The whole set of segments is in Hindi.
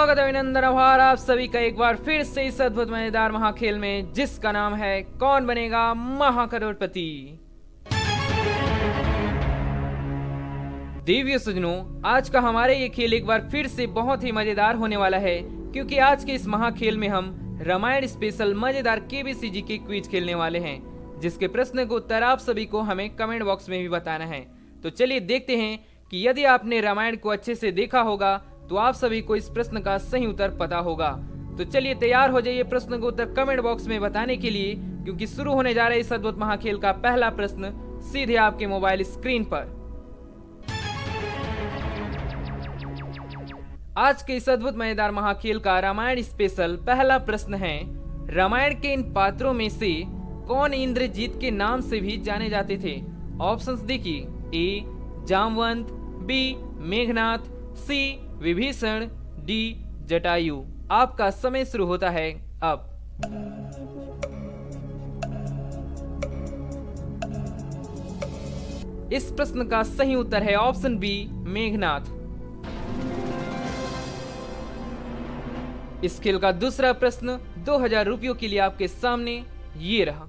स्वागत है अभिनंदन आभार आप सभी का एक बार फिर से इस अद्भुत मजेदार महाखेल में, जिसका नाम है कौन बनेगा महाकरोड़पति। देवियों सज्जनों, आज का हमारे ये खेल एक बार फिर से बहुत ही मजेदार होने वाला है, क्योंकि आज के इस महाखेल में हम रामायण स्पेशल मजेदार केबीसी के क्विज खेलने वाले हैं, जिसके प्रश्न को उत्तर आप सभी को हमें कमेंट बॉक्स में भी बताना है। तो चलिए देखते हैं कि यदि आपने रामायण को अच्छे से देखा होगा तो आप सभी को इस प्रश्न का सही उत्तर पता होगा। तो चलिए तैयार हो जाइए प्रश्न को उत्तर कमेंट बॉक्स में बताने के लिए, क्योंकि शुरू होने जा रहा है इस अद्भुत महाखेल का पहला प्रश्न सीधे आपके मोबाइल स्क्रीन पर। आज के इस अद्भुत मजेदार महाखेल का रामायण स्पेशल पहला प्रश्न है, रामायण के इन पात्रों में से कौन इंद्रजीत के नाम से भी जाने जाते थे? ऑप्शंस देखिए, ए जामवंत, बी मेघनाथ, सी विभीषण, डी जटायु। आपका समय शुरू होता है अब। इस प्रश्न का सही उत्तर है ऑप्शन बी मेघनाथ। इस खेल का दूसरा प्रश्न 2000 रुपयों के लिए आपके सामने ये रहा।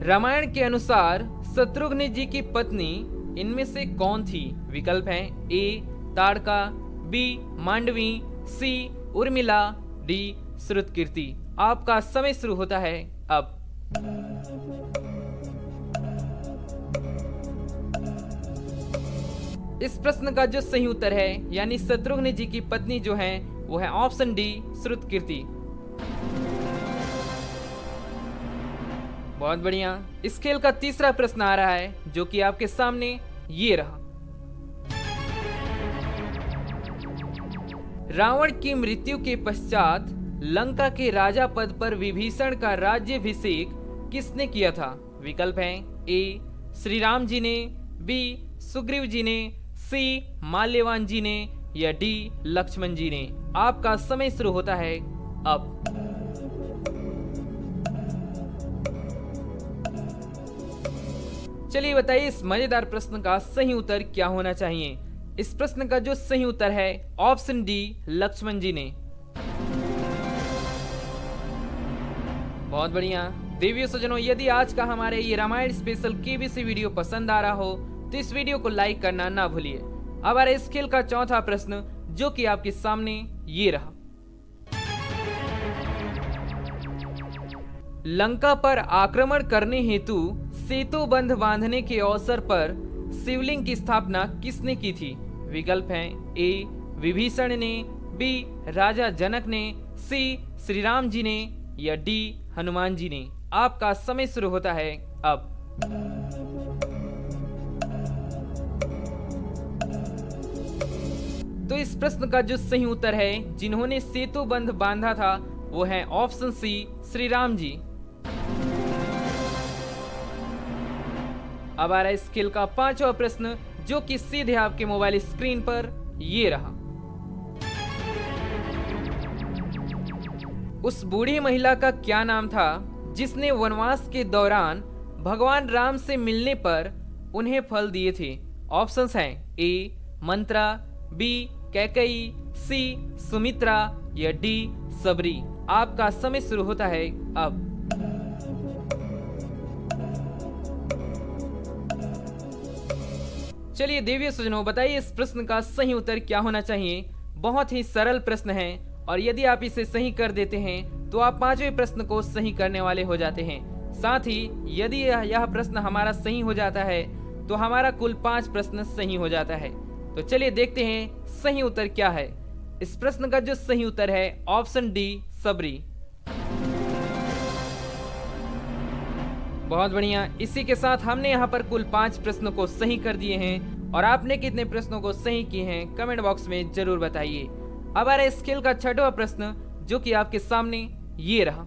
रामायण के अनुसार शत्रुघ्न जी की पत्नी इनमें से कौन थी? विकल्प हैं ए ताड़का, बी मांडवी, सी उर्मिला, डी श्रुतकीर्ति। आपका समय शुरू होता है अब। इस प्रश्न का जो सही उत्तर है, यानी शत्रुघ्न जी की पत्नी जो है वो है ऑप्शन डी श्रुतकीर्ति। बहुत बढ़िया। इस खेल का तीसरा प्रश्न आ रहा है, जो कि आपके सामने ये रहा। रावण की मृत्यु के पश्चात लंका के राजा पद पर विभीषण का राज्याभिषेक किसने किया था? विकल्प हैं ए श्री राम जी ने, बी सुग्रीव जी ने, सी माल्यवान जी ने, या डी लक्ष्मण जी ने। आपका समय शुरू होता है अब। चलिए बताइए इस मजेदार प्रश्न का सही उत्तर क्या होना चाहिए? इस प्रश्न का जो सही उत्तर है ऑप्शन डी लक्ष्मण जी ने। बहुत बढ़िया। देवियों सज्जनों, यदि आज का हमारे ये रामायण स्पेशल केबीसी वीडियो पसंद आ रहा हो तो इस वीडियो को लाइक करना ना भूलिए। अब आ रहा है इस खेल का चौथा प्रश्न, जो कि आपके सामने ये रहा। लंका पर आक्रमण करने हेतु सेतु बंध बांधने के अवसर पर शिवलिंग की स्थापना किसने की थी? विकल्प हैं ए विभीषण ने, बी राजा जनक ने, सी श्री राम जी ने, या डी हनुमान जी ने। आपका समय शुरू होता है अब। तो इस प्रश्न का जो सही उत्तर है, जिन्होंने सेतु बंध बांधा था, वो है ऑप्शन सी श्री राम जी। अब आ रहा है इस खेल का पांचवा प्रश्न, जो कि सीधे आपके मोबाइल स्क्रीन पर ये रहा। उस बूढ़ी महिला का क्या नाम था जिसने वनवास के दौरान भगवान राम से मिलने पर उन्हें फल दिए थे? ऑप्शंस हैं ए मंत्रा, बी कैकेयी, सी सुमित्रा, या डी सबरी। आपका समय शुरू होता है अब। चलिए देवियों सज्जनों, बताइए इस प्रश्न का सही उत्तर क्या होना चाहिए? बहुत ही सरल प्रश्न है, और यदि आप इसे सही कर देते हैं तो आप पांचवें प्रश्न को सही करने वाले हो जाते हैं। साथ ही यदि यह प्रश्न हमारा सही हो जाता है तो हमारा कुल 5 प्रश्न सही हो जाता है। तो चलिए देखते हैं सही उत्तर क्या है। इस प्रश्न का जो सही उत्तर है ऑप्शन डी सबरी। बहुत बढ़िया। इसी के साथ हमने यहाँ पर कुल 5 प्रश्नों को सही कर दिए हैं, और आपने कितने प्रश्नों को सही किए हैं कमेंट बॉक्स में जरूर बताइए। अब आ रहा है इस खेल का छठवां प्रश्न, जो कि आपके सामने ये रहा।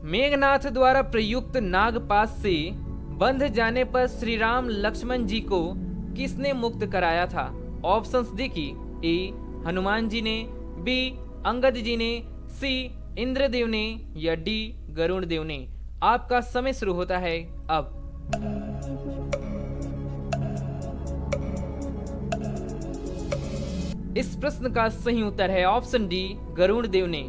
मेघनाथ द्वारा प्रयुक्त नागपाश से बंध जाने पर श्री राम लक्ष्मण जी को किसने मुक्त कराया था? ऑप्शंस देखिए, ए हनुमान जी ने, बी अंगद जी ने, सी इंद्रदेव ने, या डी गरुड़ देव ने। आपका समय शुरू होता है अब। इस प्रश्न का सही उत्तर है ऑप्शन डी, गरुड़ देव ने।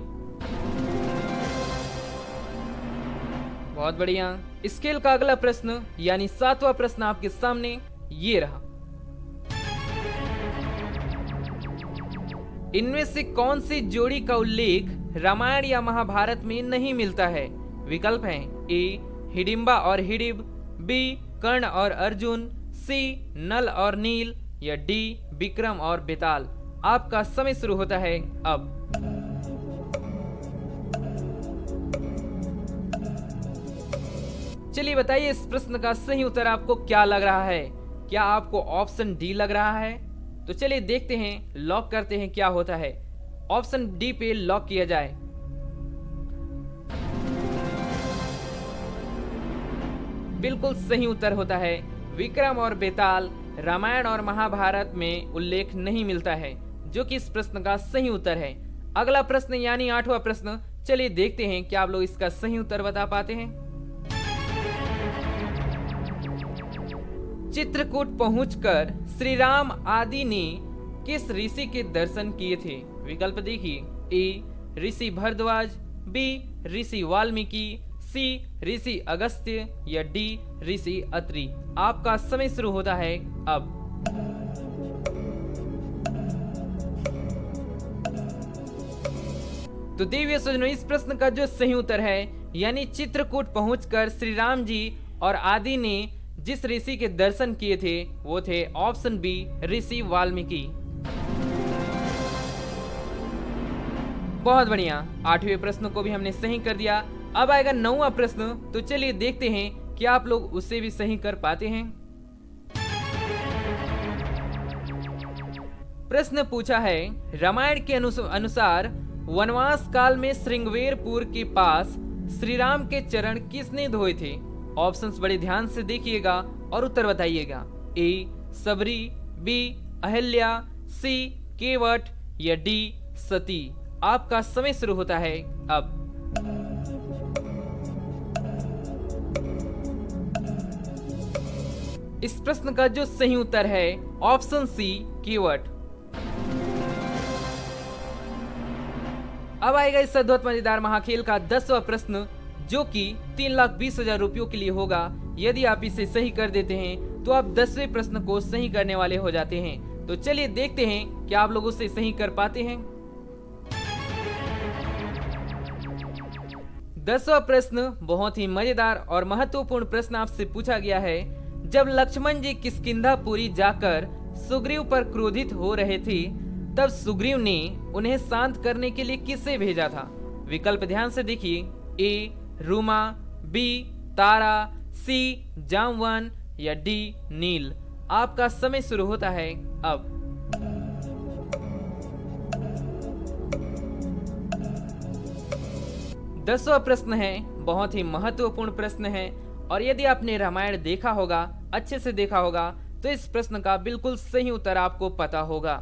बहुत बढ़िया। स्केल का अगला प्रश्न यानी 7वां प्रश्न आपके सामने ये रहा। इनमें से कौन सी जोड़ी का उल्लेख रामायण या महाभारत में नहीं मिलता है? विकल्प हैं ए हिडिंबा और हिडिब, बी कर्ण और अर्जुन, सी नल और नील, या डी विक्रम और बेताल। आपका समय शुरू होता है अब। चलिए बताइए इस प्रश्न का सही उत्तर आपको क्या लग रहा है? क्या आपको ऑप्शन डी लग रहा है? तो चलिए देखते हैं, लॉक करते हैं क्या होता है। ऑप्शन डी पे लॉक किया जाए। बिल्कुल सही उत्तर होता है विक्रम और बेताल रामायण और महाभारत में उल्लेख नहीं मिलता है, जो कि इस प्रश्न का सही उत्तर है। अगला प्रश्न यानी 8वां प्रश्न, चलिए देखते हैं क्या आप लोग इसका सही उत्तर बता पाते हैं। चित्रकूट पहुंचकर श्री राम आदि ने किस ऋषि के दर्शन किए थे? विकल्प देखिए, ए ऋषि भरद्वाज, बी ऋषि वाल्मीकि, सी ऋषि अगस्त्य, या डी ऋषि अत्रि। आपका समय शुरू होता है अब। तो देवियों सज्जनों, इस प्रश्न का जो सही उत्तर है यानी चित्रकूट पहुंचकर श्री राम जी और आदि ने जिस ऋषि के दर्शन किए थे वो थे ऑप्शन बी, ऋषि वाल्मीकि। बहुत बढ़िया। 8वें प्रश्न को भी हमने सही कर दिया। अब आएगा 9वां प्रश्न, तो चलिए देखते हैं कि आप लोग उसे भी सही कर पाते हैं। प्रश्न पूछा है, रामायण के अनुसार वनवास काल में श्रृंगवेरपुर के पास श्री राम के चरण किसने धोए थे? ऑप्शंस बड़े ध्यान से देखिएगा और उत्तर बताइएगा। ए सबरी, बी अहिल्या, सी केवट, या डी सती। आपका समय शुरू होता है अब। इस प्रश्न का जो सही उत्तर है ऑप्शन सी, केवट। अब आएगा इस अद्भुत मजेदार महाखेल का 10वां प्रश्न, जो कि 3,20,000 रुपयों के लिए होगा। यदि आप इसे सही कर देते हैं तो आप 10वें प्रश्न को सही करने वाले हो जाते हैं। तो चलिए देखते हैं कि आप लोग उसे सही कर पाते हैं। 10वां प्रश्न बहुत ही मजेदार और महत्वपूर्ण प्रश्न आपसे पूछा गया है। जब लक्ष्मण जी किष्किंधापुरी जाकर सुग्रीव पर क्रोधित हो रहे थे, तब सुग्रीव ने उन्हें शांत करने के लिए किसे भेजा था? विकल्प ध्यान से देखिए, ए रूमा, बी तारा, सी जामवन, या डी नील। आपका समय शुरू होता है अब। दसवां प्रश्न है, बहुत ही महत्वपूर्ण प्रश्न है, और यदि आपने रामायण देखा होगा, अच्छे से देखा होगा, तो इस प्रश्न का बिल्कुल सही उत्तर आपको पता होगा।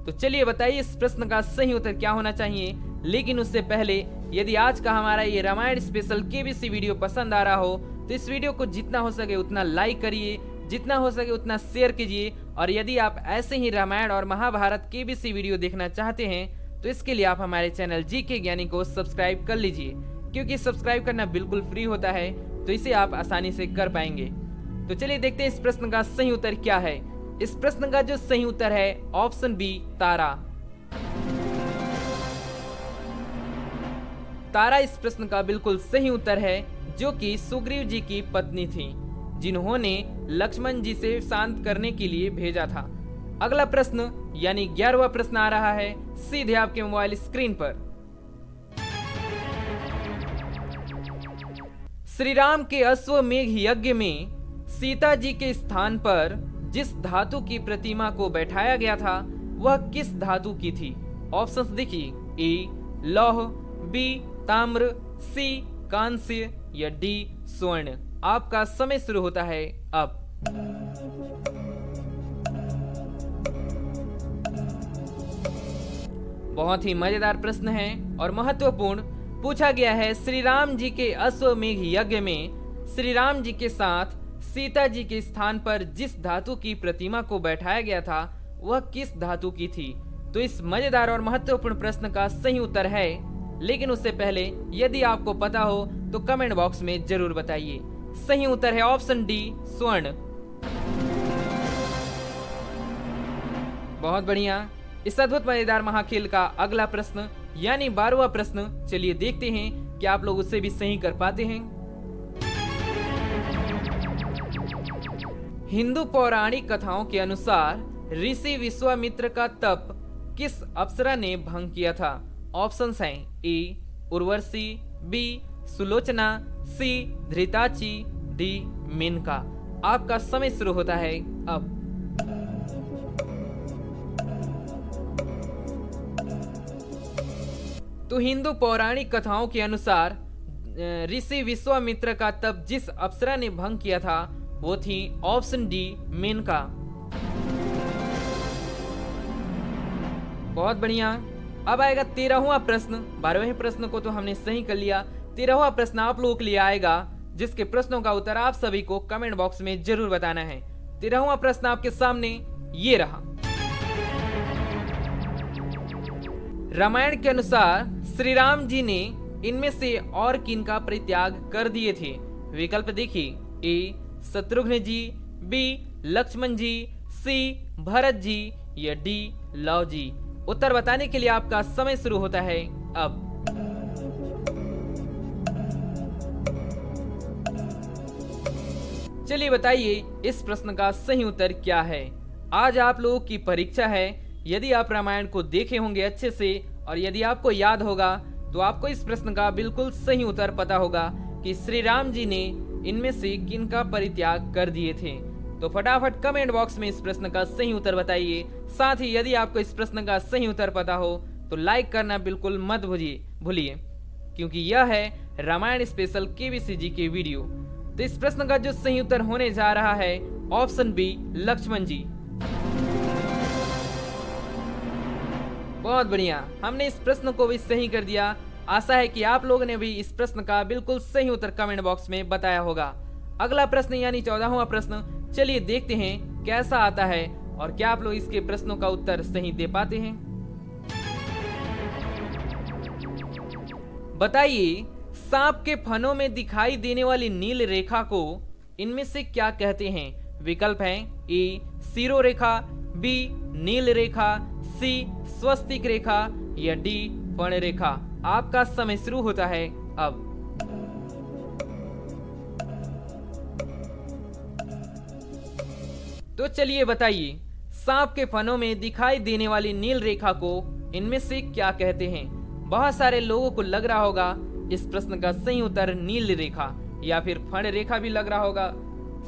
तो चलिए बताइए इस प्रश्न का सही उत्तर क्या होना चाहिए। लेकिन उससे पहले यदि आज का हमारा ये रामायण स्पेशल केबीसी वीडियो पसंद आ रहा हो तो इस वीडियो को जितना हो सके उतना लाइक करिए, जितना हो सके उतना शेयर कीजिए। और यदि आप ऐसे ही रामायण और महाभारत केबीसी वीडियो देखना चाहते हैं तो इसके लिए आप हमारे चैनल जीके ज्ञानी को सब्सक्राइब कर लीजिए, क्योंकि सब्सक्राइब करना बिल्कुल फ्री होता है, तो इसे आप आसानी से कर पाएंगे। तो चलिए देखते हैं इस प्रश्न का सही उत्तर क्या है। इस प्रश्न का जो सही उत्तर है ऑप्शन बी, तारा। तारा इस प्रश्न का बिल्कुल सही उत्तर है, जो कि सुग्रीव जी की पत्नी थी, जिन्होंने लक्ष्मण जी से शांत करने के लिए भेजा था। अगला प्रश्न यानी 11वां प्रश्न आ रहा है सीधे आपके मोबाइल स्क्रीन पर। श्री राम के अश्वमेघ यज्ञ में सीता जी के स्थान पर जिस धातु की प्रतिमा को बैठाया गया था वह किस धातु की थी? ऑप्शंस देखिए, ए लौह, बी ताम्र, सी कांस्य, या डी स्वर्ण। आपका समय शुरू होता है अब। बहुत ही मजेदार प्रश्न है और महत्वपूर्ण पूछा गया है। श्री राम जी के अश्वमेघ यज्ञ में श्री राम जी के साथ सीता जी के स्थान पर जिस धातु की प्रतिमा को बैठाया गया था वह किस धातु की थी? तो इस मजेदार और महत्वपूर्ण प्रश्न का सही उत्तर है, लेकिन उससे पहले यदि आपको पता हो तो कमेंट बॉक्स में जरूर बताइए। सही उत्तर है ऑप्शन डी, स्वर्ण। बहुत बढ़िया। इस अद्भुत मजेदार महाखेल का अगला प्रश्न यानी 12वां प्रश्न, चलिए देखते हैं कि आप लोग उससे भी सही कर पाते हैं। हिंदू पौराणिक कथाओं के अनुसार ऋषि विश्वामित्र का तप किस अप्सरा ने भंग किया था? ऑप्शंस हैं ए उर्वशी, बी सुलोचना, सी धृताची, डी मेनका। आपका समय शुरू होता है अब। तो हिंदू पौराणिक कथाओं के अनुसार ऋषि विश्वामित्र का तप जिस अप्सरा ने भंग किया था वो थी ऑप्शन डी, मेनका। बहुत बढ़िया। अब आएगा 13वां प्रश्न। 12वें प्रश्न को तो हमने सही कर लिया। 13वां प्रश्न आप लोगों के लिए आएगा, जिसके प्रश्नों का उत्तर आप सभी को कमेंट बॉक्स में जरूर बताना है। 13वां प्रश्न आपके सामने ये रहा। रामायण के अनुसार श्री राम जी ने इनमें से और किन का परित्याग कर दिए थे? विकल्प देखिए, ए शत्रुघ्न जी, बी लक्ष्मण जी, सी भरत जी या डी लव जी। उत्तर बताने के लिए आपका समय शुरू होता है अब। चलिए बताइए इस प्रश्न का सही उत्तर क्या है। आज आप लोगों की परीक्षा है। यदि आप रामायण को देखे होंगे अच्छे से और यदि आपको याद होगा तो आपको इस प्रश्न का बिल्कुल सही उत्तर पता होगा कि श्री राम जी ने इनमें से किन का परित्याग कर दिए थे। तो फटाफट कमेंट बॉक्स में इस प्रश्न का सही उत्तर बताइए। साथ ही यदि आपको इस प्रश्न का सही उत्तर पता हो तो लाइक करना बिल्कुल मत भूलिए, क्योंकि यह है रामायण स्पेशल केबीसीजी के वीडियो। तो इस प्रश्न का जो सही उत्तर होने जा रहा है ऑप्शन बी, लक्ष्मण जी। बहुत बढ़िया, हमने इस प्रश्न को भी सही कर दिया। आशा है कि आप लोगों ने भी इस प्रश्न का बिल्कुल सही उत्तर कमेंट बॉक्स में बताया होगा। अगला प्रश्न यानी 14वां प्रश्न, चलिए देखते हैं कैसा आता है और क्या आप लोग इसके प्रश्नों का उत्तर सही दे पाते हैं। बताइए, सांप के फनों में दिखाई देने वाली नील रेखा को इनमें से क्या कहते हैं? विकल्प हैं ए सिरो रेखा, बी नील रेखा, सी स्वस्तिक रेखा या डी फण रेखा। आपका समय शुरू होता है अब। तो चलिए बताइए, सांप के फनों में दिखाई देने वाली नील रेखा को इनमें से क्या कहते हैं? बहुत सारे लोगों को लग रहा होगा इस प्रश्न का सही उत्तर नील रेखा या फिर फण रेखा भी लग रहा होगा,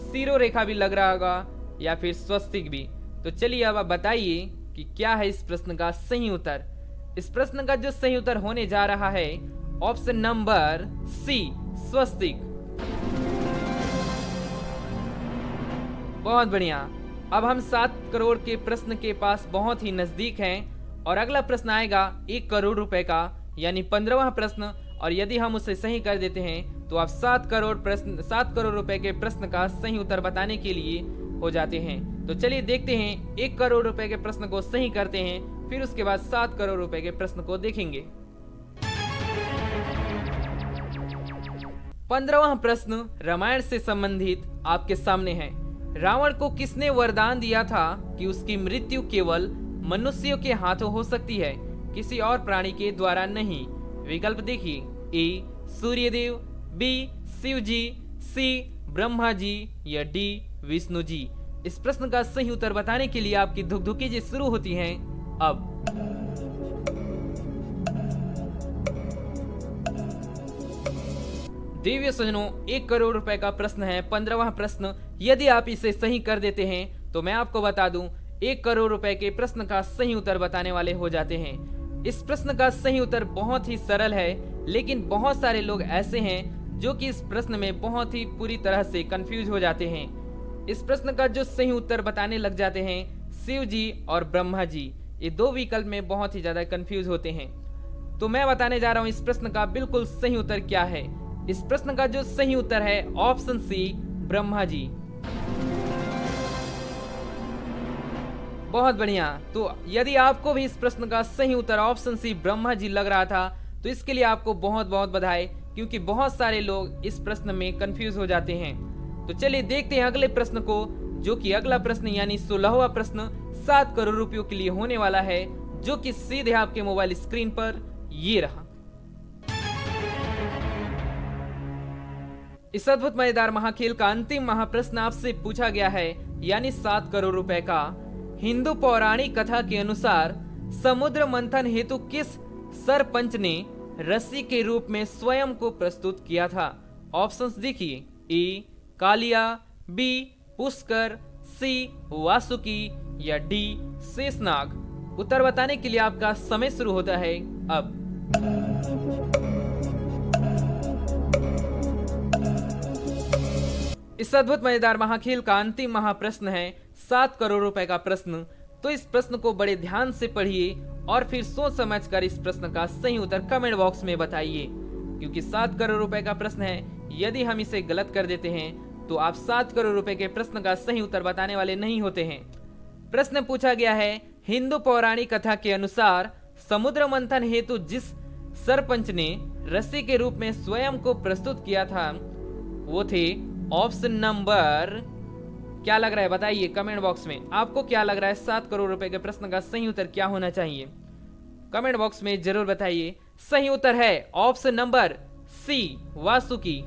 सिरो रेखा भी लग रहा होगा या फिर स्वस्तिक भी। तो चलिए अब आप बताइए कि क्या है इस प्रश्न का सही उत्तर। इस प्रश्न का जो सही उत्तर होने जा रहा है ऑप्शन नंबर सी, स्वस्तिक। बहुत बढ़िया। अब हम 7 करोड़ के प्रश्न के पास बहुत ही नजदीक हैं और अगला प्रश्न आएगा 1 करोड़ रुपए का यानी 15वां प्रश्न। और यदि हम उसे सही कर देते हैं तो आप 7 करोड़ रुपए के प्रश्न का सही उत्तर बताने के लिए हो जाते हैं। तो चलिए देखते हैं 1 करोड़ रुपए के प्रश्न को सही करते हैं, फिर उसके बाद 7 करोड़ रुपए के प्रश्न को देखेंगे। 15वां प्रश्न रामायण से संबंधित आपके सामने है। रावण को किसने वरदान दिया था कि उसकी मृत्यु केवल मनुष्यों के हाथों हो सकती है, किसी और प्राणी के द्वारा नहीं? विकल्प देखिए, ए सूर्यदेव, बी शिव जी, सी ब्रह्मा जी या डी विष्णु जी। इस प्रश्न का सही उत्तर बताने के लिए आपकी धुकधुकी जी शुरू होती हैं अब। दिव्य सजनों, 1 करोड़ रुपए का प्रश्न है, 15वां प्रश्न। यदि आप इसे सही कर देते हैं तो मैं आपको बता दूं 1 करोड़ रुपए के प्रश्न का सही उत्तर बताने वाले हो जाते हैं। इस प्रश्न का सही उत्तर बहुत ही सरल है, लेकिन बहुत सारे लोग ऐसे हैं जो कि इस प्रश्न में बहुत ही पूरी तरह से कंफ्यूज हो जाते हैं। इस प्रश्न का जो सही उत्तर बताने लग जाते हैं शिव जी और ब्रह्मा जी। ये 2 विकल्प में बहुत ही ज्यादा कंफ्यूज होते हैं। तो मैं बताने जा रहा हूँ इस प्रश्न का बिल्कुल सही उत्तर क्या है। इस प्रश्न का जो सही उत्तर है ऑप्शन सी, ब्रह्मा जी। बहुत बढ़िया। तो यदि आपको भी इस प्रश्न का सही उत्तर ऑप्शन सी ब्रह्मा जी लग रहा था तो इसके लिए आपको बहुत बहुत बधाई, क्योंकि बहुत सारे लोग इस प्रश्न में कंफ्यूज हो जाते हैं। तो चलिए देखते हैं अगले प्रश्न को, जो कि अगला प्रश्न यानी 16वां प्रश्न 7 करोड़ रुपयों के लिए होने वाला है, जो कि सीधे आपके मोबाइल स्क्रीन पर ये रहा। इस अद्भुत मजेदार महाखेल का अंतिम महाप्रश्न आपसे पूछा गया है, यानी 7 करोड़ रुपए का। हिंदू पौराणिक कथा के अनुसार समुद्र मंथन हेतु किस सरपंच ने रस्सी के रूप में स्वयं को प्रस्तुत किया था? ऑप्शंस देखिए, ए कालिया, बी पुष्कर, सी वासुकी या डी शेषनाग। उत्तर बताने के लिए आपका समय शुरू होता है अब। इस अद्भुत मजेदार महाखेल का अंतिम महाप्रश्न है 7 करोड़ रुपए का प्रश्न। तो इस प्रश्न को बड़े ध्यान से पढ़िए और फिर सोच समझकर इस प्रश्न का सही उत्तर कमेंट बॉक्स में बताइए, क्योंकि 7 करोड़ रुपए का प्रश्न है। यदि हम इसे गलत कर देते हैं तो आप 7 करोड़ रुपए के प्रश्न का सही उत्तर बताने वाले नहीं होते हैं। प्रश्न पूछा गया है, हिंदू पौराणिक कथा के अनुसार समुद्र मंथन हेतु जिस सरपंच ने रस्सी के रूप में स्वयं को प्रस्तुत किया था वो थे ऑप्शन नंबर, क्या लग रहा है बताइए कमेंट बॉक्स में। आपको क्या लग रहा है 7 करोड़ रुपए के प्रश्न का सही उत्तर क्या होना चाहिए? कमेंट बॉक्स में जरूर बताइए। सही उत्तर है ऑप्शन नंबर सी वासुकी।